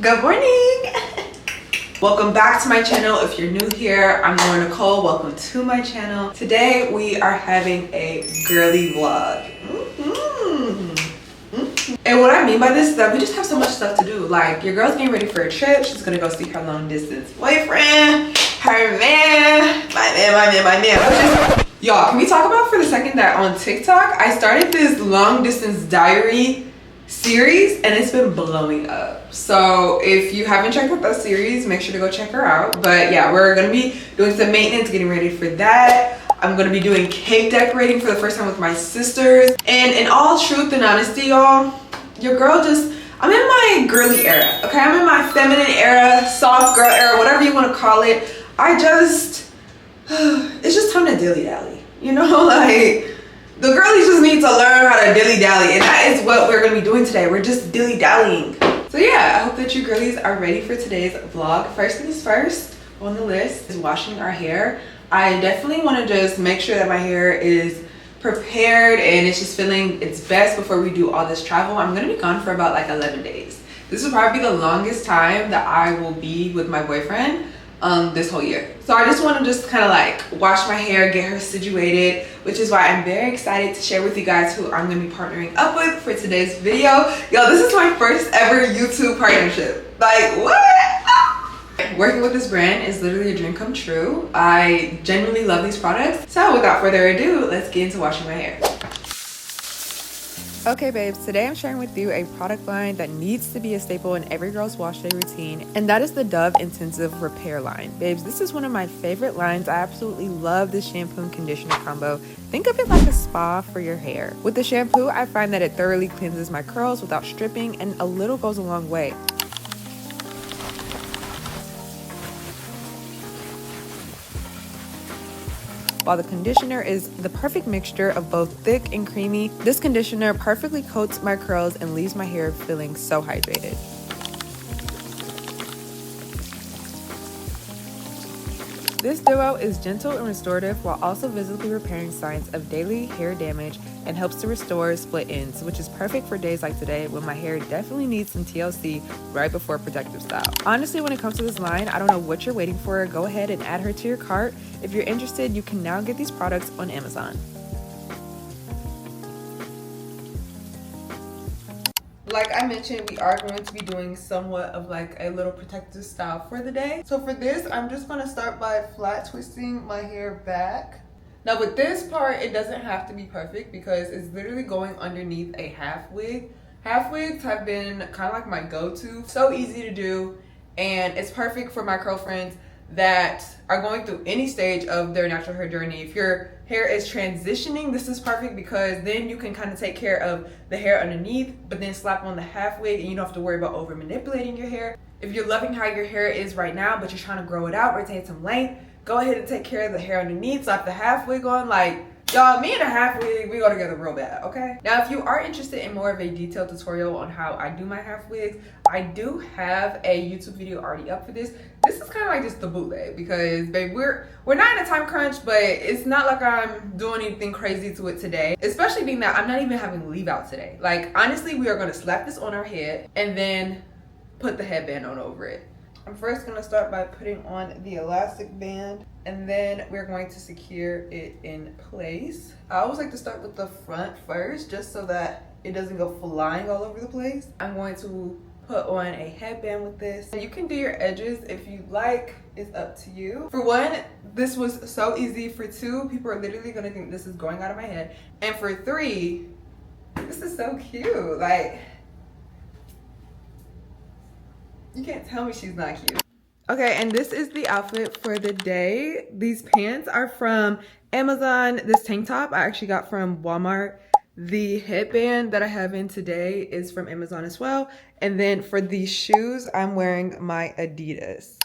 Good morning. Welcome back to my channel. If you're new here, I'm thelaurynicole. Welcome to my channel. Today we are having a girly vlog. And what I mean by this is that we just have so much stuff to do. Like, your girl's getting ready for a trip. She's gonna go see her long distance boyfriend, her man, my man. Y'all, can we talk about for the second that on TikTok, I started this long distance diary series and it's been blowing up. So if you haven't checked out that series, make sure to go check her out. But yeah, we're gonna be doing some maintenance, getting ready for that. I'm gonna be doing cake decorating for the first time with my sisters. And in all truth and honesty, y'all, your girl I'm in my girly era, okay? I'm in my feminine era, soft girl era, whatever you want to call it. It's just time to dilly-dally, you know? Like, the girlies just need to learn how to dilly-dally, and that is what we're gonna be doing today. We're just dilly-dallying. So yeah, I hope that you girlies are ready for today's vlog. First things first on the list is washing our hair. I definitely want to just make sure that my hair is prepared and it's just feeling its best before we do all this travel. I'm gonna be gone for about like 11 days. This will probably be the longest time that I will be with my boyfriend this whole year. So I just want to just kind of like wash my hair, get her situated, which is why I'm very excited to share with you guys who I'm going to be partnering up with for today's video. Yo, this is my first ever YouTube partnership. Like, what? Working with this brand is literally a dream come true. I genuinely love these products. So without further ado, let's get into washing my hair. Okay babes, today I'm sharing with you a product line that needs to be a staple in every girl's wash day routine, and that is the Dove Intensive Repair line. Babes, this is one of my favorite lines. I absolutely love this shampoo and conditioner combo. Think of it like a spa for your hair. With the shampoo, I find that it thoroughly cleanses my curls without stripping, and a little goes a long way. While the conditioner is the perfect mixture of both thick and creamy, this conditioner perfectly coats my curls and leaves my hair feeling so hydrated. This duo is gentle and restorative while also visibly repairing signs of daily hair damage and helps to restore split ends, which is perfect for days like today when my hair definitely needs some TLC right before protective style. Honestly, when it comes to this line, I don't know what you're waiting for. Go ahead and add her to your cart. If you're interested, you can now get these products on Amazon. Like I mentioned, we are going to be doing somewhat of like a little protective style for the day. So for this, I'm just going to start by flat twisting my hair back. Now with this part, it doesn't have to be perfect because it's literally going underneath a half wig. Half wigs have been kind of like my go-to. So easy to do, and it's perfect for my girlfriends that are going through any stage of their natural hair journey. If your hair is transitioning, this is perfect because then you can kind of take care of the hair underneath, but then slap on the half wig and you don't have to worry about over manipulating your hair. If you're loving how your hair is right now, but you're trying to grow it out, retain some length, go ahead and take care of the hair underneath, slap the half wig on. Like, y'all, me and a half wig, we go together real bad, okay? Now, if you are interested in more of a detailed tutorial on how I do my half wigs, I do have a YouTube video already up for this. This is kind of like just the bootleg because, babe, we're not in a time crunch, but it's not like I'm doing anything crazy to it today, especially being that I'm not even having leave out today. Like, honestly, we are going to slap this on our head and then put the headband on over it. I'm first going to start by putting on the elastic band, and then we're going to secure it in place. I always like to start with the front first just so that it doesn't go flying all over the place. I'm going to put on a headband with this. You can do your edges if you like, it's up to you. For one, this was so easy. For two, people are literally going to think this is growing out of my head. And for three, this is so cute. Like, you can't tell me she's not cute. Okay, and this is the outfit for the day. These pants are from Amazon. This tank top I actually got from Walmart. The headband that I have in today is from Amazon as well. And then for these shoes, I'm wearing my Adidas.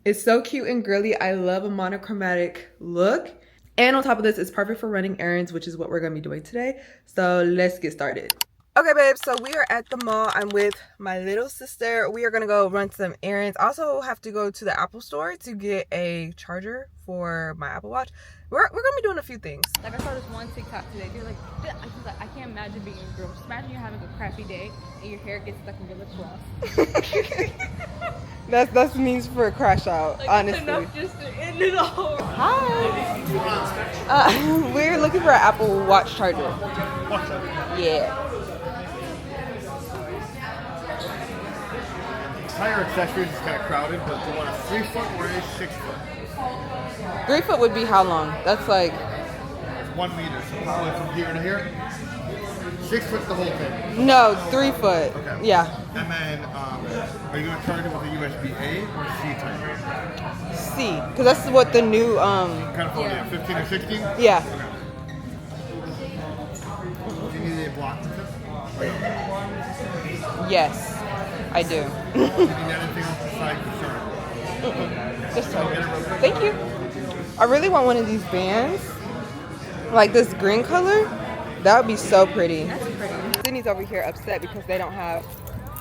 It's so cute and girly. I love a monochromatic look. And on top of this, it's perfect for running errands, which is what we're gonna be doing today. So let's get started. Okay, babe, so we are at the mall. I'm with my little sister. We are gonna go run some errands. Also have to go to the Apple store to get a charger for my Apple Watch. We're gonna be doing a few things. Like, I saw this one TikTok today. They're like, I can't imagine being a girl. Just imagine you're having a crappy day and your hair gets stuck in your lip gloss. That's means for a crash out, like, honestly. Enough just to end it all. Hi. We're looking for an Apple Watch charger. Yeah. Tire accessories is kind of crowded, but you want a 3 foot or a 6 foot? 3 foot would be how long? That's like... It's 1 meter, so probably from here to here. 6 foot the whole thing. No, 3 foot. Okay. Yeah. And then, are you going to charge it with a USB-A or C type? C, because that's what the new... Kind of phone, yeah, 15 or 16? Yeah. Okay. Do you need a block with it? Yes, I do. Do you need anything else besides the shirt? Just so. Thank you. I really want one of these bands. Like this green color. That would be so pretty. That's pretty. Sydney's over here upset because they don't have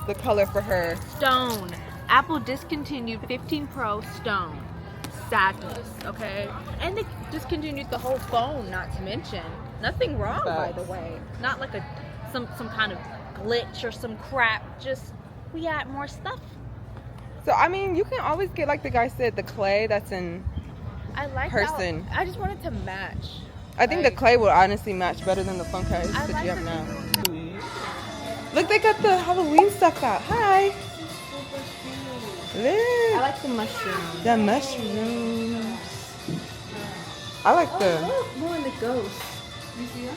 the color for her. Stone. Apple discontinued 15 Pro Stone. Sadness, okay? And they discontinued the whole phone, not to mention. Nothing wrong, by the way. Not like some kind of glitch or some crap. Just, we add more stuff. So, I mean, you can always get, like the guy said, the clay that's in person. I just wanted to match. I think the clay will honestly match better than the phone case that you have now. Look, they got the Halloween stuff out. Hi. Look. I like the mushrooms. The mushrooms. I like the... look, more in the ghost. You see them?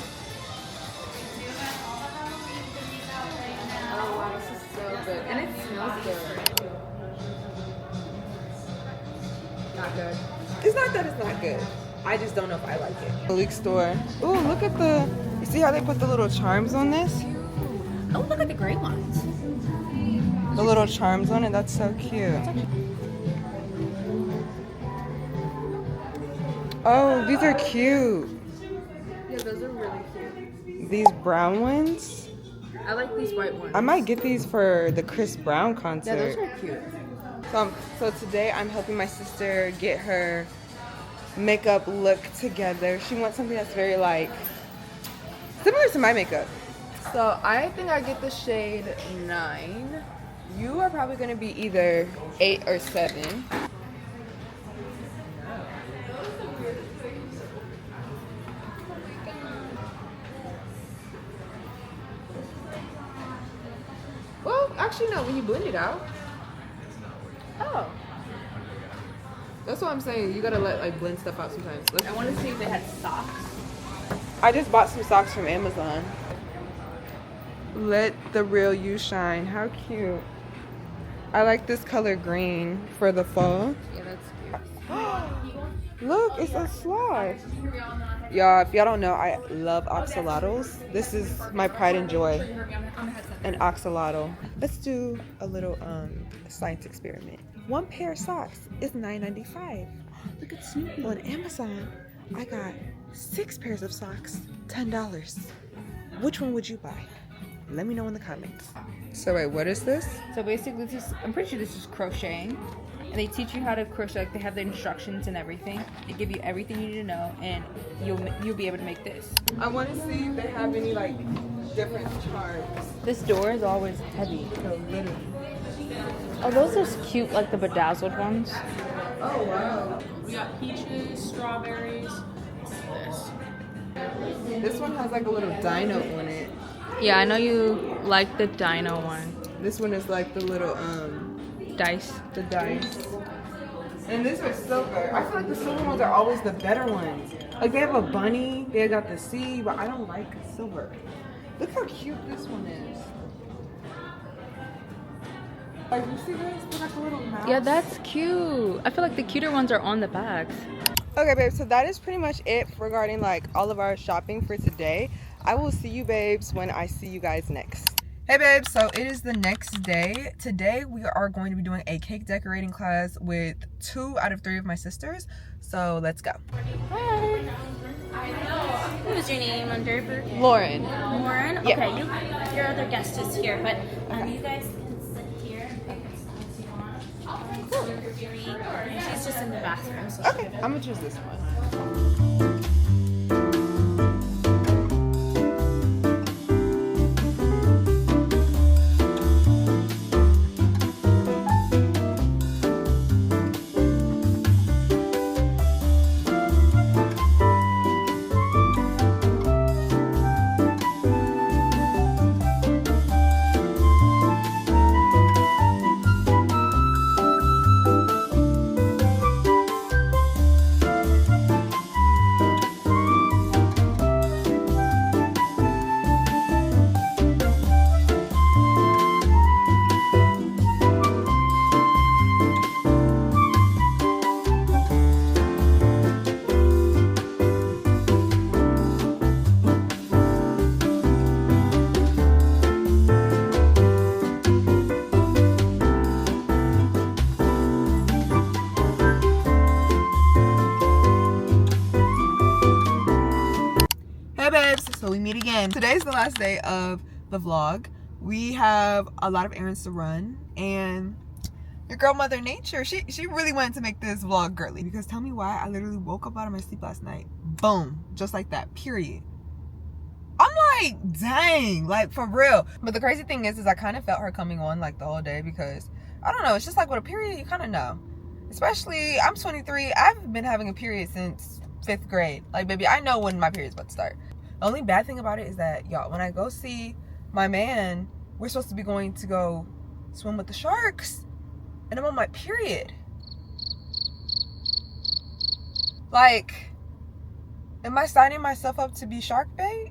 Oh wow, this is so good. And it smells good. Not good. It's not that it's not good. I just don't know if I like it. The leak store. Ooh, look at the... You see how they put the little charms on this? Oh, look at the gray ones. The little charms on it. That's so cute. Oh, these are cute. Yeah, those are really cute. These brown ones. I like these white ones. I might get these for the Chris Brown concert. Yeah, those are cute. So today I'm helping my sister get her makeup look together. She wants something that's very like similar to my makeup. So I think I get the shade 9. You are probably gonna be either 8 or 7. Well, actually no, when you blend it out. Oh. That's what I'm saying. You gotta let blend stuff out sometimes. I want to see if they had socks. I just bought some socks from Amazon. Let the real you shine. How cute. I like this color green for the fall. Yeah, that's cute. Look, it's a sloth. Y'all, if y'all don't know, I love axolotls. This is my pride and joy. An axolotl. Let's do a little science experiment. 1 pair of socks is $9.95. Look at Snoopy. On Amazon, I got 6 pairs of socks, $10. Which one would you buy? Let me know in the comments. So wait, what is this? So basically, I'm pretty sure this is crocheting. And they teach you how to crochet. Like, they have the instructions and everything. They give you everything you need to know, and you'll be able to make this. I want to see if they have any like different charms. This door is always heavy. No, literally. Oh, those are cute, like the bedazzled ones. Oh wow. We got peaches, strawberries. This one has like a little dino on it. Yeah, I know you like the dino one. This one is like the little Dice. the dice. And this is silver. I feel like the silver ones are always the better ones. Like they have a bunny, they got the sea, but I don't like silver. Look how cute this one is. Like you see this? They're like a little mouse. Yeah, that's cute. I feel like the cuter ones are on the bags. Okay, babe, so that is pretty much it regarding like all of our shopping for today. I will see you babes when I see you guys next. Hey babes, so it is the next day. Today we are going to be doing a cake decorating class with 2 out of 3 of my sisters. So let's go. Hi. I'm gonna was your name under? Lauren. Lauren? Yeah. Okay, your other guest is here, but you guys can sit here. Cool. And she's just in the bathroom. So Okay, I'm gonna choose this one. Hey babes, so we meet again. Today's the last day of the vlog. We have a lot of errands to run, and your girl Mother Nature, she really wanted to make this vlog girly, because tell me why, I literally woke up out of my sleep last night. Boom, just like that, period. I'm like, dang, like for real. But the crazy thing is I kind of felt her coming on like the whole day, because I don't know, it's just like with a period, you kind of know. Especially, I'm 23, I've been having a period since 5th grade. Like, baby, I know when my period's about to start. The only bad thing about it is that, y'all, when I go see my man, we're supposed to be going to go swim with the sharks, and I'm on my period. Like, am I signing myself up to be shark bait?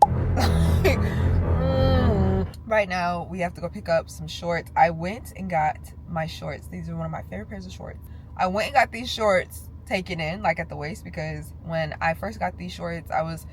Right now, we have to go pick up some shorts. I went and got my shorts. These are one of my favorite pairs of shorts. I went and got these shorts taken in, like at the waist, because when I first got these shorts, I was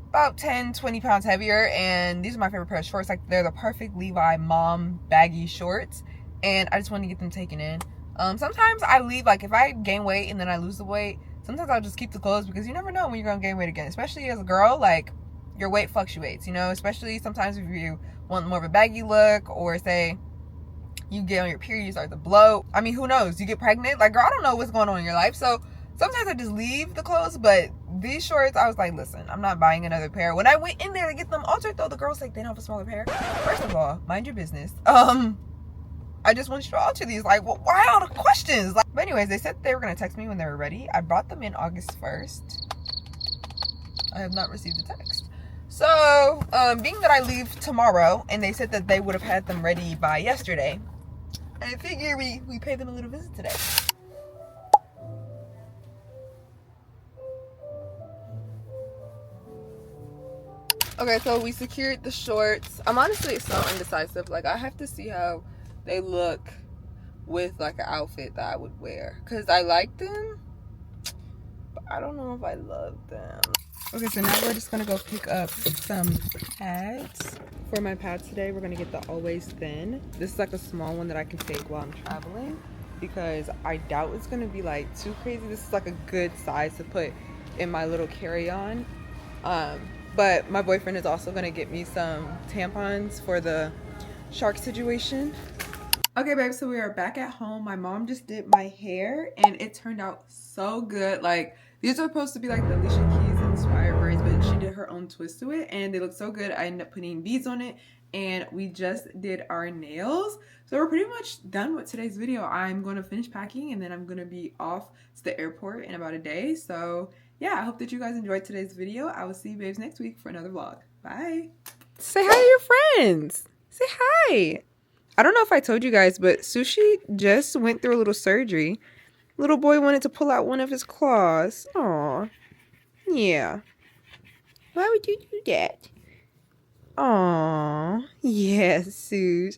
about 10-20 pounds heavier, and these are my favorite pair of shorts. Like, they're the perfect Levi mom baggy shorts, and I just want to get them taken in. Sometimes I leave, like if I gain weight and then I lose the weight, sometimes I'll just keep the clothes, because you never know when you're gonna gain weight again, especially as a girl. Like, your weight fluctuates, you know, especially sometimes if you want more of a baggy look, or say you get on your period, you start to bloat. I mean, who knows, you get pregnant. Like, girl, I don't know what's going on in your life, so sometimes I just leave the clothes. But these shorts, I was like, listen, I'm not buying another pair. When I went in there to get them altered, though, the girl's like, they don't have a smaller pair. First of all, mind your business. I just want you to alter these. Like, well, why all the questions? Like, but anyways, they said they were gonna text me when they were ready. I brought them in August 1st. I have not received a text. So, being that I leave tomorrow, and they said that they would have had them ready by yesterday, I figure we pay them a little visit today. Okay, so we secured the shorts. I'm honestly so indecisive. Like, I have to see how they look with like an outfit that I would wear, because I like them, but I don't know if I love them. Okay, so now we're just gonna go pick up some pads. For my pads today, we're gonna get the Always Thin. This is like a small one that I can take while I'm traveling, because I doubt it's gonna be like too crazy. This is like a good size to put in my little carry-on. But my boyfriend is also gonna get me some tampons for the shark situation. Okay, babe, so we are back at home. My mom just did my hair, and it turned out so good. Like, these are supposed to be like the Alicia Keys inspired braids, but she did her own twist to it, and they look so good. I ended up putting beads on it, and we just did our nails. So we're pretty much done with today's video. I'm going to finish packing, and then I'm going to be off to the airport in about a day. So yeah, I hope that you guys enjoyed today's video. I will see you babes next week for another vlog. Bye. Say hi to your friends. Say hi. I don't know if I told you guys, but Sushi just went through a little surgery. Little boy wanted to pull out one of his claws. Aw. Yeah. Why would you do that? Aw. Yes, Sush.